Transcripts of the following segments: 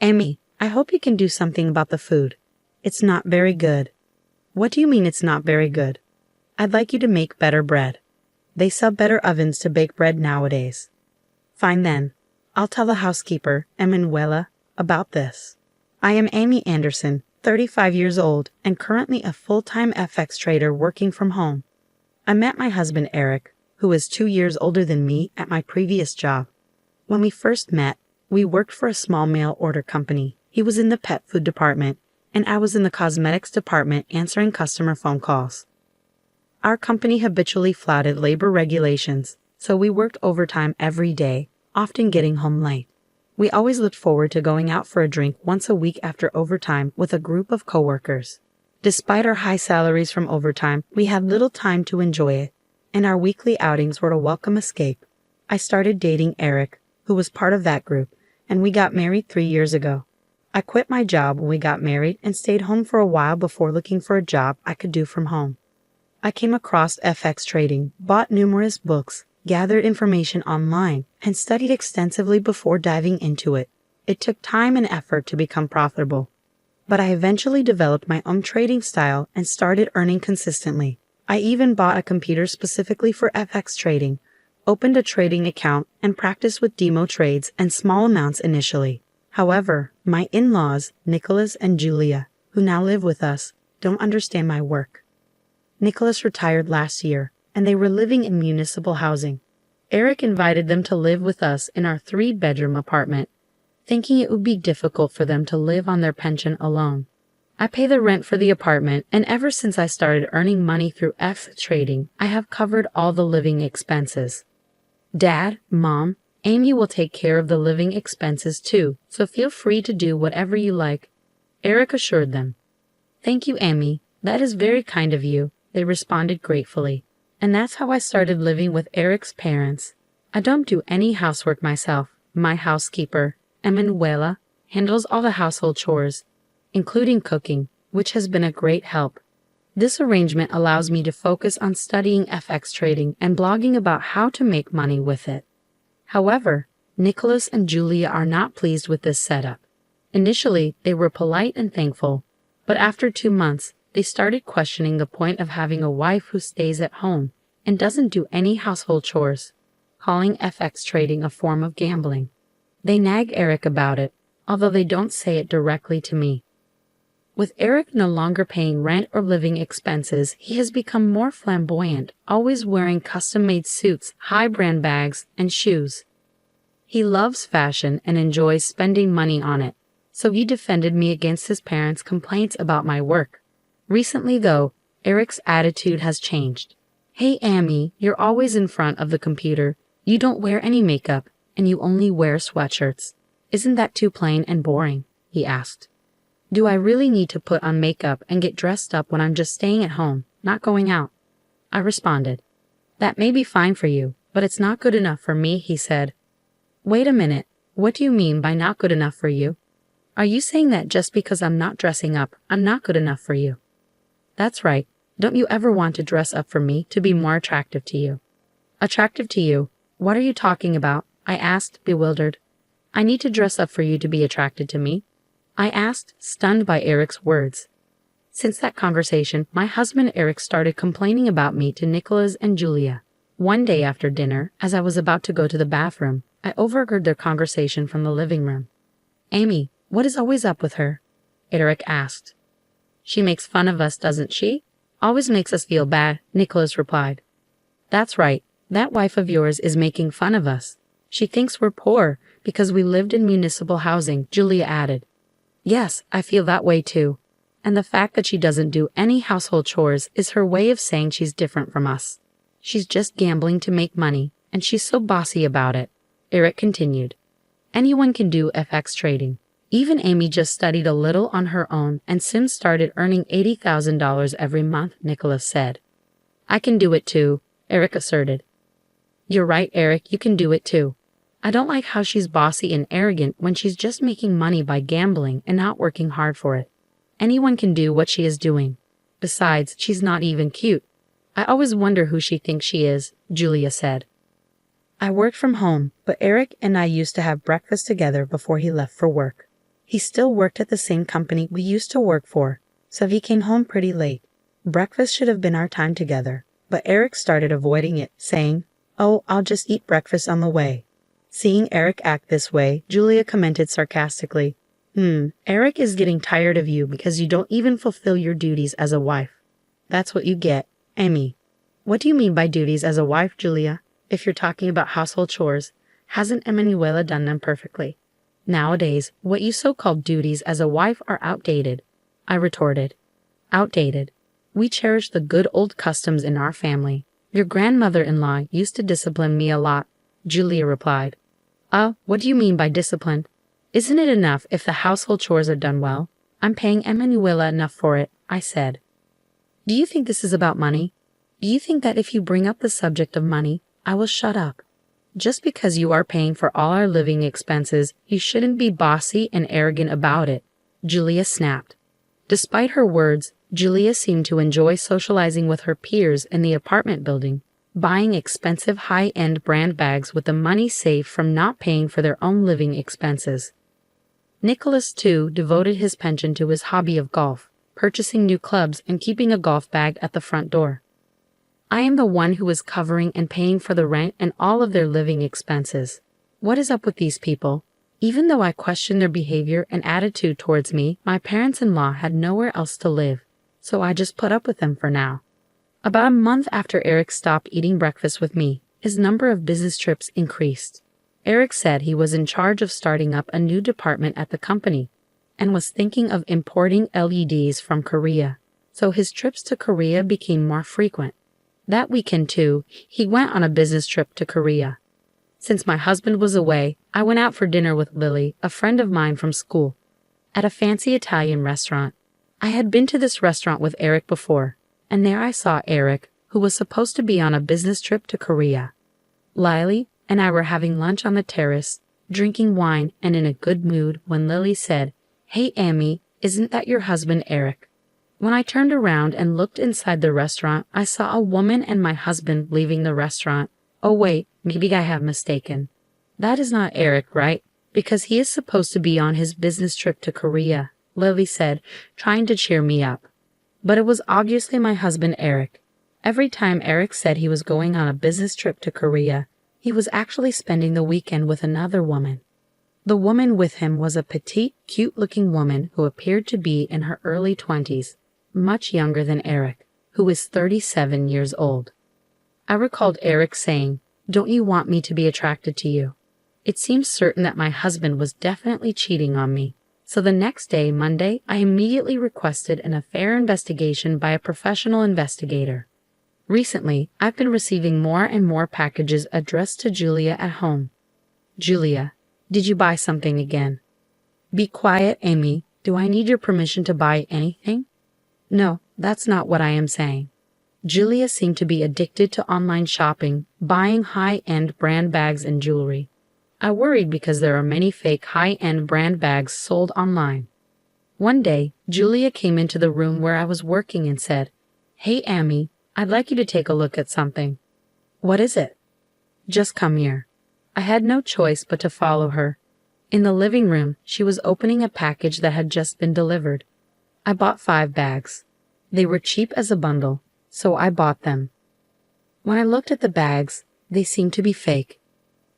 Amy, I hope you can do something about the food. It's not very good. What do you mean it's not very good? I'd like you to make better bread. They sell better ovens to bake bread nowadays. Fine then. I'll tell the housekeeper, Emanuela, about this. I am Amy Anderson, 35 years old, and currently a full-time FX trader working from home. I met my husband Eric, who is 2 years older than me, at my previous job. When we first met, we worked for a small mail order company. He was in the pet food department, and I was in the cosmetics department answering customer phone calls. Our company habitually flouted labor regulations, so we worked overtime every day, often getting home late. We always looked forward to going out for a drink once a week after overtime with a group of coworkers. Despite our high salaries from overtime, we had little time to enjoy it, and our weekly outings were a welcome escape. I started dating Eric, who was part of that group, and we got married 3 years ago. I quit my job when we got married and stayed home for a while before looking for a job I could do from home. I came across FX trading, bought numerous books, gathered information online, and studied extensively before diving into it. It took time and effort to become profitable. But I eventually developed my own trading style and started earning consistently. I even bought a computer specifically for FX trading, opened a trading account, and practiced with demo trades and small amounts initially. However, my in-laws, Nicholas and Julia, who now live with us, don't understand my work. Nicholas retired last year, and they were living in municipal housing. Eric invited them to live with us in our 3-bedroom apartment, thinking it would be difficult for them to live on their pension alone. I pay the rent for the apartment, and ever since I started earning money through FX trading, I have covered all the living expenses. Dad, Mom, Amy will take care of the living expenses too, so feel free to do whatever you like, Eric assured them. Thank you, Amy. That is very kind of you, they responded gratefully. And that's how I started living with Eric's parents. I don't do any housework myself. My housekeeper, Emanuela, handles all the household chores, including cooking, which has been a great help. This arrangement allows me to focus on studying FX trading and blogging about how to make money with it. However, Nicholas and Julia are not pleased with this setup. Initially, they were polite and thankful, but after 2 months, they started questioning the point of having a wife who stays at home and doesn't do any household chores, calling FX trading a form of gambling. They nag Eric about it, although they don't say it directly to me. With Eric no longer paying rent or living expenses, he has become more flamboyant, always wearing custom-made suits, high-brand bags, and shoes. He loves fashion and enjoys spending money on it, so he defended me against his parents' complaints about my work. Recently, though, Eric's attitude has changed. Hey, Amy, you're always in front of the computer. You don't wear any makeup, and you only wear sweatshirts. Isn't that too plain and boring? He asked. Do I really need to put on makeup and get dressed up when I'm just staying at home, not going out? I responded. That may be fine for you, but it's not good enough for me, he said. Wait a minute, what do you mean by not good enough for you? Are you saying that just because I'm not dressing up, I'm not good enough for you? That's right. Don't you ever want to dress up for me to be more attractive to you? Attractive to you? What are you talking about? I asked, bewildered. I need to dress up for you to be attracted to me? I asked, stunned by Eric's words. Since that conversation, my husband Eric started complaining about me to Nicholas and Julia. One day after dinner, as I was about to go to the bathroom, I overheard their conversation from the living room. Amy, what is always up with her? Eric asked. She makes fun of us, doesn't she? Always makes us feel bad, Nicholas replied. That's right. That wife of yours is making fun of us. She thinks we're poor because we lived in municipal housing, Julia added. Yes, I feel that way too. And the fact that she doesn't do any household chores is her way of saying she's different from us. She's just gambling to make money, and she's so bossy about it, Eric continued. Anyone can do FX trading. Even Amy just studied a little on her own and soon started earning $80,000 every month, Nicholas said. I can do it too, Eric asserted. You're right, Eric, you can do it too. I don't like how she's bossy and arrogant when she's just making money by gambling and not working hard for it. Anyone can do what she is doing. Besides, she's not even cute. I always wonder who she thinks she is, Julia said. I worked from home, but Eric and I used to have breakfast together before he left for work. He still worked at the same company we used to work for, so he came home pretty late. Breakfast should have been our time together, but Eric started avoiding it, saying, "Oh, I'll just eat breakfast on the way." Seeing Eric act this way, Julia commented sarcastically, Eric is getting tired of you because you don't even fulfill your duties as a wife. That's what you get, Amy. What do you mean by duties as a wife, Julia? If you're talking about household chores, hasn't Emanuela done them perfectly? Nowadays, what you so-called duties as a wife are outdated, I retorted. Outdated. We cherish the good old customs in our family. Your grandmother-in-law used to discipline me a lot, Julia replied. What do you mean by discipline? Isn't it enough if the household chores are done well? I'm paying Emanuela enough for it, I said. Do you think this is about money? Do you think that if you bring up the subject of money, I will shut up? Just because you are paying for all our living expenses, you shouldn't be bossy and arrogant about it, Julia snapped. Despite her words, Julia seemed to enjoy socializing with her peers in the apartment building, buying expensive high-end brand bags with the money saved from not paying for their own living expenses. Nicholas, too, devoted his pension to his hobby of golf, purchasing new clubs and keeping a golf bag at the front door. I am the one who is covering and paying for the rent and all of their living expenses. What is up with these people? Even though I question their behavior and attitude towards me, my parents-in-law had nowhere else to live, so I just put up with them for now. About a month after Eric stopped eating breakfast with me, his number of business trips increased. Eric said he was in charge of starting up a new department at the company and was thinking of importing LEDs from Korea, so his trips to Korea became more frequent. That weekend, too, he went on a business trip to Korea. Since my husband was away, I went out for dinner with Lily, a friend of mine from school, at a fancy Italian restaurant. I had been to this restaurant with Eric before, and there I saw Eric, who was supposed to be on a business trip to Korea. Lily and I were having lunch on the terrace, drinking wine and in a good mood when Lily said, "Hey, Amy, isn't that your husband, Eric?" When I turned around and looked inside the restaurant, I saw a woman and my husband leaving the restaurant. Oh wait, maybe I have mistaken. That is not Eric, right? Because he is supposed to be on his business trip to Korea, Lily said, trying to cheer me up. But it was obviously my husband, Eric. Every time Eric said he was going on a business trip to Korea, he was actually spending the weekend with another woman. The woman with him was a petite, cute-looking woman who appeared to be in her early 20s, much younger than Eric, who is 37 years old. I recalled Eric saying, "Don't you want me to be attracted to you?" It seems certain that my husband was definitely cheating on me. So the next day, Monday, I immediately requested an affair investigation by a professional investigator. Recently, I've been receiving more and more packages addressed to Julia at home. Julia, did you buy something again? Be quiet, Amy. Do I need your permission to buy anything? No, that's not what I am saying. Julia seemed to be addicted to online shopping, buying high-end brand bags and jewelry. I worried because there are many fake high-end brand bags sold online. One day, Julia came into the room where I was working and said, "Hey, Amy, I'd like you to take a look at something." "What is it?" "Just come here." I had no choice but to follow her. In the living room, she was opening a package that had just been delivered. I bought 5 bags. They were cheap as a bundle, so I bought them. When I looked at the bags, they seemed to be fake.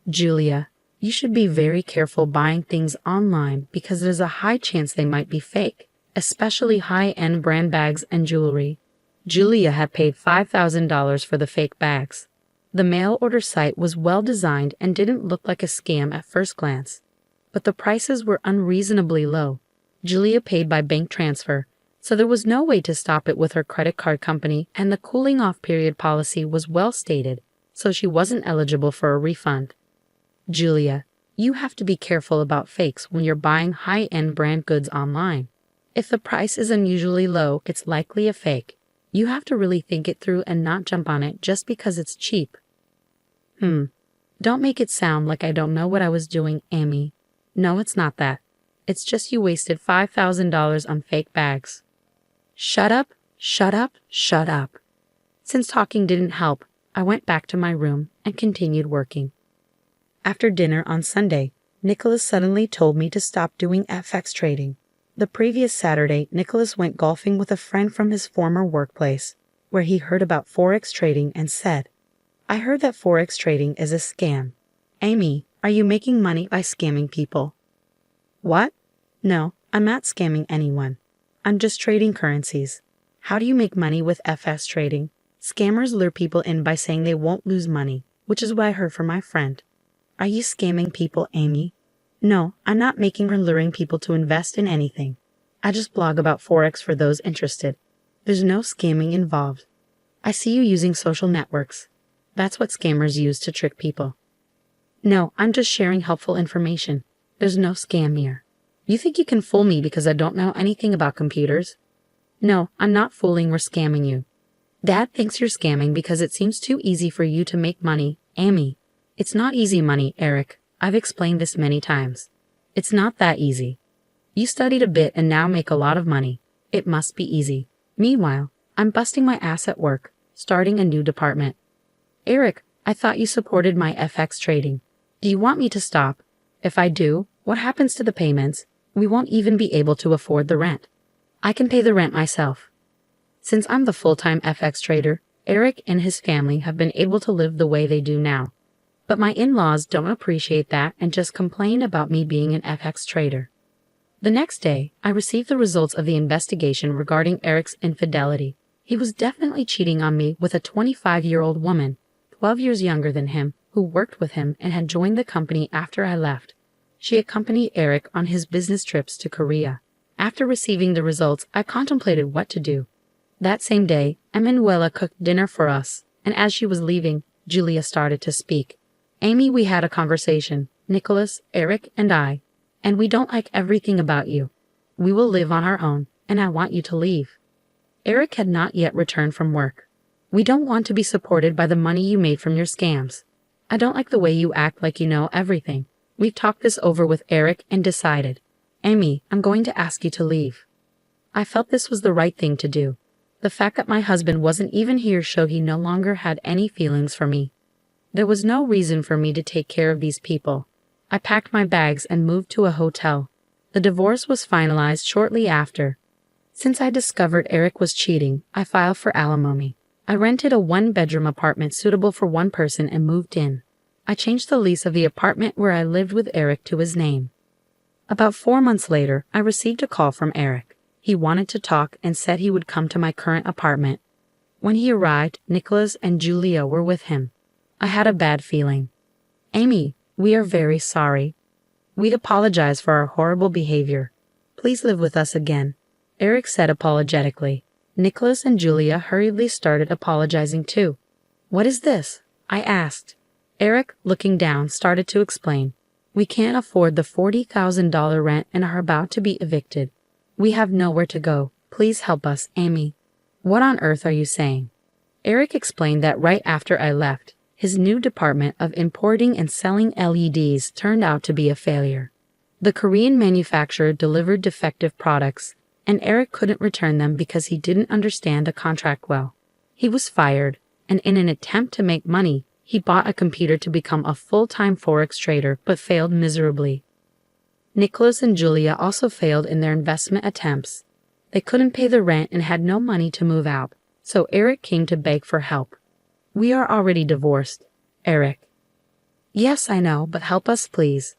Julia, you should be very careful buying things online because there's a high chance they might be fake, especially high-end brand bags and jewelry. Julia had paid $5,000 for the fake bags. The mail order site was well designed and didn't look like a scam at first glance, but the prices were unreasonably low. Julia paid by bank transfer, so there was no way to stop it with her credit card company, and the cooling-off period policy was well stated, so she wasn't eligible for a refund. Julia, you have to be careful about fakes when you're buying high-end brand goods online. If the price is unusually low, it's likely a fake. You have to really think it through and not jump on it just because it's cheap. Don't make it sound like I don't know what I was doing, Amy. No, it's not that. It's just you wasted $5,000 on fake bags. Shut up, shut up, shut up. Since talking didn't help, I went back to my room and continued working. After dinner on Sunday, Nicholas suddenly told me to stop doing FX trading. The previous Saturday, Nicholas went golfing with a friend from his former workplace, where he heard about Forex trading and said, "I heard that Forex trading is a scam. Amy, are you making money by scamming people?" What? No, I'm not scamming anyone. I'm just trading currencies. How do you make money with FX trading? Scammers lure people in by saying they won't lose money, which is what I heard from my friend. Are you scamming people, Amy? No, I'm not making or luring people to invest in anything. I just blog about Forex for those interested. There's no scamming involved. I see you using social networks. That's what scammers use to trick people. No, I'm just sharing helpful information. There's no scam here. You think you can fool me because I don't know anything about computers? No, I'm not fooling or scamming you. Dad thinks you're scamming because it seems too easy for you to make money, Amy. It's not easy money, Eric. I've explained this many times. It's not that easy. You studied a bit and now make a lot of money. It must be easy. Meanwhile, I'm busting my ass at work, starting a new department. Eric, I thought you supported my FX trading. Do you want me to stop? If I do, what happens to the payments? We won't even be able to afford the rent. I can pay the rent myself. Since I'm the full-time FX trader, Eric and his family have been able to live the way they do now. But my in-laws don't appreciate that and just complain about me being an FX trader. The next day, I received the results of the investigation regarding Eric's infidelity. He was definitely cheating on me with a 25-year-old woman, 12 years younger than him, who worked with him and had joined the company after I left. She accompanied Eric on his business trips to Korea. After receiving the results, I contemplated what to do. That same day, Emanuela cooked dinner for us, and as she was leaving, Julia started to speak. Amy, we had a conversation, Nicholas, Eric, and I, and we don't like everything about you. We will live on our own, and I want you to leave. Eric had not yet returned from work. We don't want to be supported by the money you made from your scams. I don't like the way you act like you know everything. We've talked this over with Eric and decided. Amy, I'm going to ask you to leave. I felt this was the right thing to do. The fact that my husband wasn't even here showed he no longer had any feelings for me. There was no reason for me to take care of these people. I packed my bags and moved to a hotel. The divorce was finalized shortly after. Since I discovered Eric was cheating, I filed for alimony. I rented a one-bedroom apartment suitable for one person and moved in. I changed the lease of the apartment where I lived with Eric to his name. About 4 months later, I received a call from Eric. He wanted to talk and said he would come to my current apartment. When he arrived, Nicholas and Julia were with him. I had a bad feeling. Amy, we are very sorry. We apologize for our horrible behavior. Please live with us again, Eric said apologetically. Nicholas and Julia hurriedly started apologizing too. What is this? I asked. Eric, looking down, started to explain. We can't afford the $40,000 rent and are about to be evicted. We have nowhere to go. Please help us, Amy. What on earth are you saying? Eric explained that right after I left, his new department of importing and selling LEDs turned out to be a failure. The Korean manufacturer delivered defective products, and Eric couldn't return them because he didn't understand the contract well. He was fired, and in an attempt to make money, he bought a computer to become a full-time Forex trader but failed miserably. Nicholas and Julia also failed in their investment attempts. They couldn't pay the rent and had no money to move out, so Eric came to beg for help. We are already divorced, Eric. Yes, I know, but help us please.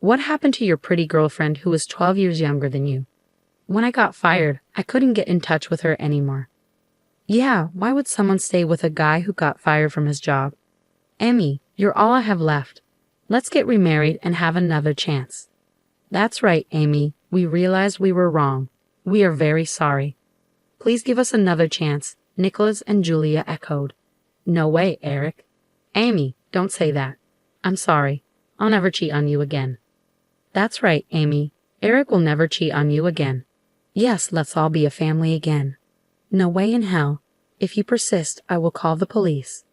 What happened to your pretty girlfriend who was 12 years younger than you? When I got fired, I couldn't get in touch with her anymore. Yeah, why would someone stay with a guy who got fired from his job? Amy, you're all I have left. Let's get remarried and have another chance. That's right, Amy. We realized we were wrong. We are very sorry. Please give us another chance, Nicholas and Julia echoed. No way, Eric. Amy, don't say that. I'm sorry. I'll never cheat on you again. That's right, Amy. Eric will never cheat on you again. Yes, let's all be a family again. No way in hell. If you persist, I will call the police.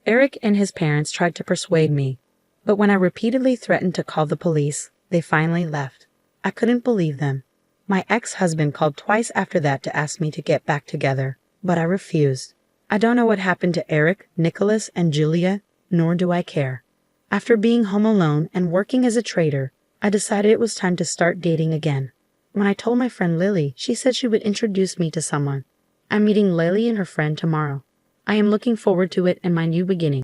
Eric and his parents tried to persuade me, but when I repeatedly threatened to call the police, they finally left. I couldn't believe them. My ex-husband called twice after that to ask me to get back together, but I refused. I don't know what happened to Eric, Nicholas, and Julia, nor do I care. After being home alone and working as a trader, I decided it was time to start dating again. When I told my friend Lily, she said she would introduce me to someone. I'm meeting Lily and her friend tomorrow. I am looking forward to it and my new beginning.